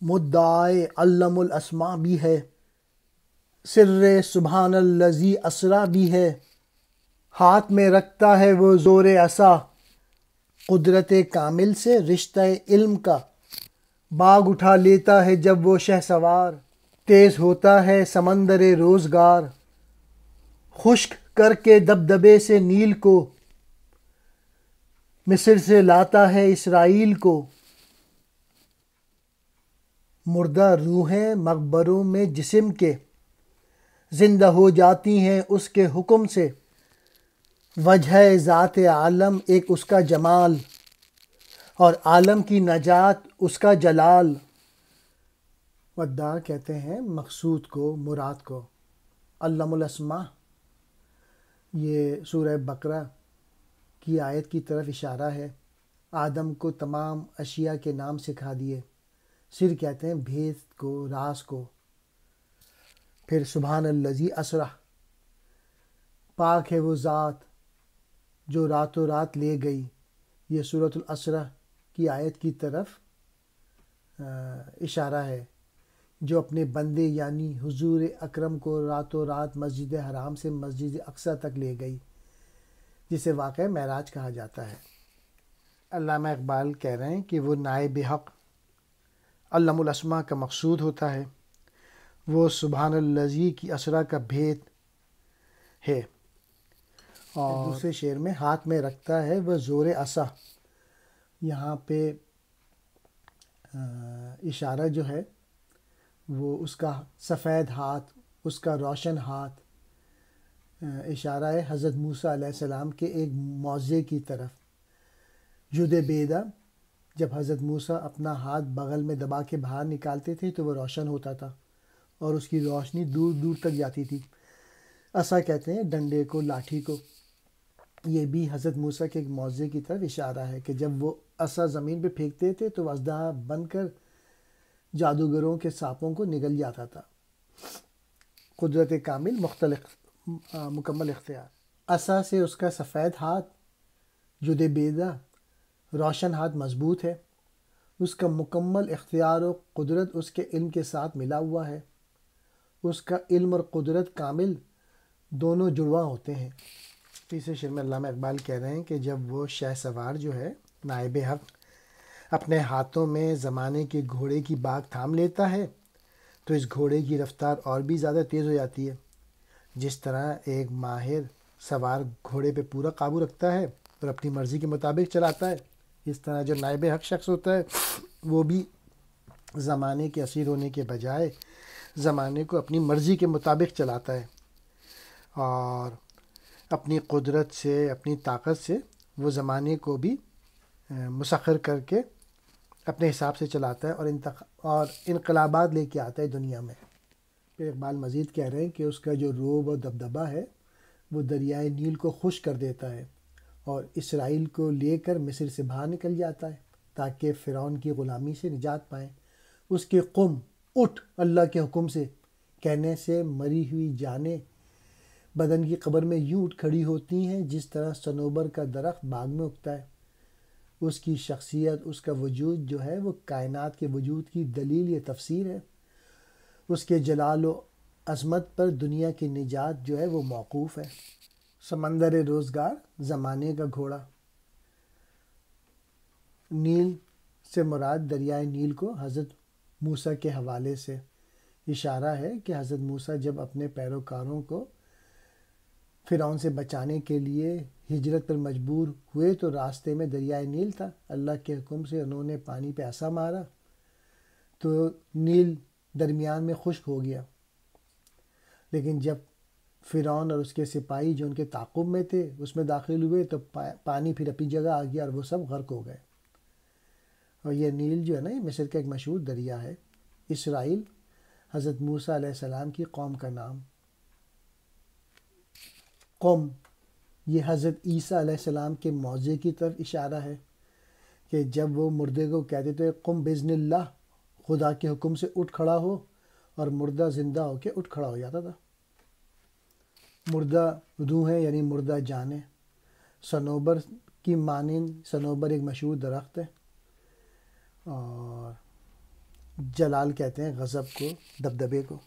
مدعائے علم الاسماء بھی ہے، سر سبحان الذی اسرا بھی ہے، ہاتھ میں رکھتا ہے وہ زور عصا، قدرت کامل سے رشتہ علم کا، باغ اٹھا لیتا ہے جب وہ شہ سوار، تیز ہوتا ہے سمندر روزگار، خشک کر کے دبدبے سے نیل کو، مصر سے لاتا ہے اسرائیل کو، مردہ روحیں مقبروں میں جسم کے، زندہ ہو جاتی ہیں اس کے حکم سے، وجہ ذات عالم ایک اس کا جمال، اور عالم کی نجات اس کا جلال۔ وداع کہتے ہیں مقصود کو، مراد کو۔ علم الاسماء، یہ سورہ بقرہ کی آیت کی طرف اشارہ ہے۔ آدم کو تمام اشیاء کے نام سکھا دیے۔ سر کہتے ہیں بھید کو، راز کو۔ پھر سبحان الذی اسرا، پاک ہے وہ ذات جو راتوں رات لے گئی۔ یہ سورۃ الاسرا کی آیت کی طرف اشارہ ہے، جو اپنے بندے یعنی حضور اکرم کو راتوں رات مسجد حرام سے مسجد اقصیٰ تک لے گئی، جسے واقعہ معراج کہا جاتا ہے۔ علامہ اقبال کہہ رہے ہیں کہ وہ نائب حق علم الاسماء کا مقصود ہوتا ہے، وہ سبحان الذی کی اسرا کا بھید ہے۔ اور دوسرے شعر میں ہاتھ میں رکھتا ہے وہ زور عصا، یہاں پہ اشارہ جو ہے وہ اس کا سفید ہاتھ، اس کا روشن ہاتھ، اشارہ ہے حضرت موسیٰ علیہ السلام کے ایک معجزے کی طرف۔ جد بیدا، جب حضرت موسیٰ اپنا ہاتھ بغل میں دبا کے باہر نکالتے تھے تو وہ روشن ہوتا تھا اور اس کی روشنی دور دور تک جاتی تھی۔ عصا کہتے ہیں ڈنڈے کو، لاٹھی کو۔ یہ بھی حضرت موسیٰ کے ایک معجزے کی طرف اشارہ ہے کہ جب وہ عصا زمین پہ پھینکتے تھے تو اژدہا بن کر جادوگروں کے سانپوں کو نگل جاتا تھا۔ قدرت کامل، مکمل اختیار۔ عصا سے اس کا سفید ہاتھ، جد بیدا، روشن ہاتھ مضبوط ہے۔ اس کا مکمل اختیار و قدرت اس کے علم کے ساتھ ملا ہوا ہے۔ اس کا علم اور قدرت کامل دونوں جڑواں ہوتے ہیں۔ تیسرے شعر میں علامہ اقبال کہہ رہے ہیں کہ جب وہ شہ سوار جو ہے نائب حق اپنے ہاتھوں میں زمانے کے گھوڑے کی باگ تھام لیتا ہے تو اس گھوڑے کی رفتار اور بھی زیادہ تیز ہو جاتی ہے۔ جس طرح ایک ماہر سوار گھوڑے پہ پورا قابو رکھتا ہے اور اپنی مرضی کے مطابق چلاتا ہے، اس طرح جو نائب حق شخص ہوتا ہے وہ بھی زمانے کے اسیر ہونے کے بجائے زمانے کو اپنی مرضی کے مطابق چلاتا ہے، اور اپنی قدرت سے، اپنی طاقت سے وہ زمانے کو بھی مسخر کر کے اپنے حساب سے چلاتا ہے اور انقلابات لے کے آتا ہے دنیا میں۔ پھر اقبال مزید کہہ رہے ہیں کہ اس کا جو روب و دبدبہ ہے وہ دریائے نیل کو خشک کر دیتا ہے اور اسرائیل کو لے کر مصر سے باہر نکل جاتا ہے تاکہ فرعون کی غلامی سے نجات پائیں۔ اس کے قم، اٹھ اللہ کے حکم سے کہنے سے مری ہوئی جانیں بدن کی قبر میں یوں اٹھ کھڑی ہوتی ہیں جس طرح صنوبر کا درخت باغ میں اگتا ہے۔ اس کی شخصیت، اس کا وجود جو ہے وہ کائنات کے وجود کی دلیل یا تفسیر ہے۔ اس کے جلال و عظمت پر دنیا کی نجات جو ہے وہ موقوف ہے۔ سمندر روزگار، زمانے کا گھوڑا۔ نیل سے مراد دریائے نیل کو حضرت موسیٰ کے حوالے سے اشارہ ہے کہ حضرت موسیٰ جب اپنے پیروکاروں کو فرعون سے بچانے کے لیے ہجرت پر مجبور ہوئے تو راستے میں دریائے نیل تھا۔ اللہ کے حکم سے انہوں نے پانی پہ عصا مارا تو نیل درمیان میں خشک ہو گیا، لیکن جب فرعون اور اس کے سپاہی جو ان کے تعاقب میں تھے اس میں داخل ہوئے تو پانی پھر اپنی جگہ آ گیا اور وہ سب غرق ہو گئے۔ اور یہ نیل جو ہے نا، یہ مصر کا ایک مشہور دریا ہے۔ اسرائیل حضرت موسیٰ علیہ السلام کی قوم کا نام۔ قوم، یہ حضرت عیسیٰ علیہ السلام کے معجزے کی طرف اشارہ ہے کہ جب وہ مردے کو کہتے تھے قم بإذن اللہ، خدا کے حکم سے اٹھ کھڑا ہو، اور مردہ زندہ ہو کے اٹھ کھڑا ہو جاتا تھا۔ مردہ روحیں یعنی مردہ جانیں۔ صنوبر کی مانند، صنوبر ایک مشہور درخت ہے، اور جلال کہتے ہیں غضب کو، دبدبے کو۔